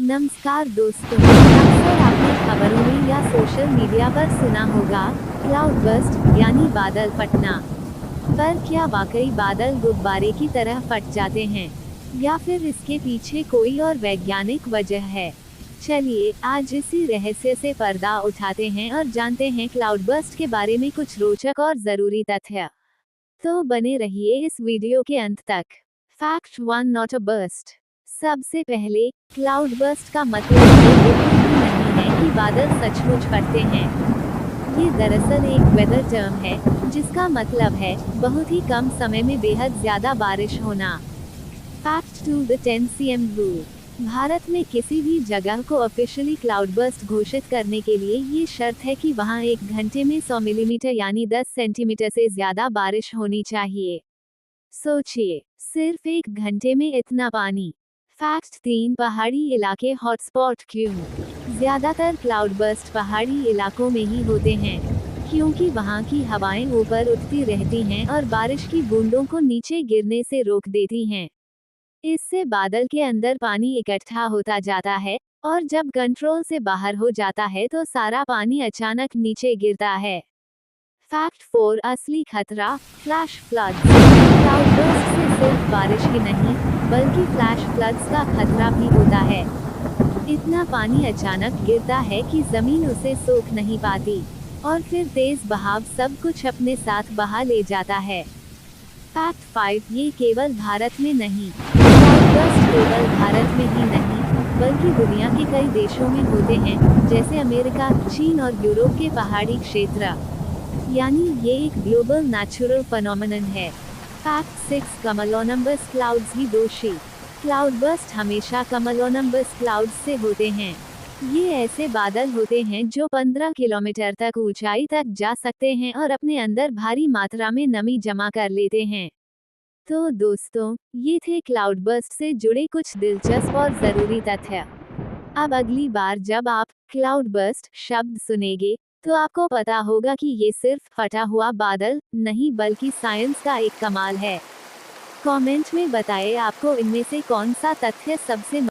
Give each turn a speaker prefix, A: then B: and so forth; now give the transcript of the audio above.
A: नमस्कार दोस्तों, अक्सर आपने खबरों में या सोशल मीडिया पर सुना होगा क्लाउड बर्स्ट यानी बादल फटना। पर क्या वाकई बादल गुब्बारे की तरह फट जाते हैं या फिर इसके पीछे कोई और वैज्ञानिक वजह है? चलिए आज इसी रहस्य से पर्दा उठाते हैं और जानते हैं क्लाउड बर्स्ट के बारे में कुछ रोचक और जरूरी तथ्य। तो बने रहिए इस वीडियो के अंत तक। Fact 1, not a burst. सबसे पहले, क्लाउड बर्स्ट का मतलब ये बिल्कुल भी नहीं है कि बादल सचमुच फटते हैं। ये दरअसल एक वेदर टर्म है जिसका मतलब है बहुत ही कम समय में बेहद ज्यादा बारिश होना। Fact 2, the 10 cm rule. Bharat में किसी भी जगह को ऑफिशियली क्लाउड बर्स्ट घोषित करने के लिए ये शर्त है कि वहां एक घंटे में 100 मिलीमीटर यानी 10 सेंटीमीटर से ज्यादा बारिश होनी चाहिए। सोचिए, सिर्फ एक घंटे में इतना पानी। फैक्ट 3, पहाड़ी इलाके हॉटस्पॉट क्यों? ज्यादातर क्लाउड बर्स्ट पहाड़ी इलाकों में ही होते हैं, क्योंकि वहां की हवाएं ऊपर उठती रहती हैं और बारिश की बूंदों को नीचे गिरने से रोक देती हैं। इससे बादल के अंदर पानी इकट्ठा होता जाता है, और जब कंट्रोल से बाहर हो जाता है तो सारा पानी अचानक नीचे गिरता है। फैक्ट 4, असली खतरा, फ्लैश फ्लड्स। क्लाउडबर्स्ट से सिर्फ बारिश ही नहीं, बल्कि फ्लैश फ्लड्स का खतरा भी होता है। इतना पानी अचानक गिरता है कि जमीन उसे सोख नहीं पाती, और फिर तेज बहाव सब कुछ अपने साथ बहा ले जाता है। फैक्ट 5, ये केवल भारत में नहीं। क्लाउडबर्स्ट केवल भारत में ही नहीं, बल्कि दुनिया के कई देशों में होते हैं, जैसे अमेरिका, चीन और यूरोप के पहाड़ी क्षेत्र। यानी ये एक ग्लोबल नेचुरल फेनोमेनन है। फैक्ट 6, कमलोनिम्बस क्लाउड्स ही दोषी। क्लाउडबर्स्ट हमेशा कमलोनिम्बस क्लाउड्स से होते हैं। ये ऐसे बादल होते हैं जो 15 किलोमीटर तक ऊंचाई तक जा सकते हैं और अपने अंदर भारी मात्रा में नमी जमा कर लेते हैं। तो दोस्तों, ये थे क्लाउडबर्स्ट से जुड़े कुछ दिलचस्प और जरूरी तथ्य। अब अगली बार जब आप क्लाउडबर्स्ट शब्द सुनेंगे, तो आपको पता होगा कि ये सिर्फ फटा हुआ बादल नहीं बल्कि साइंस का एक कमाल है। कमेंट में बताएं आपको इनमें से कौन सा तथ्य सबसे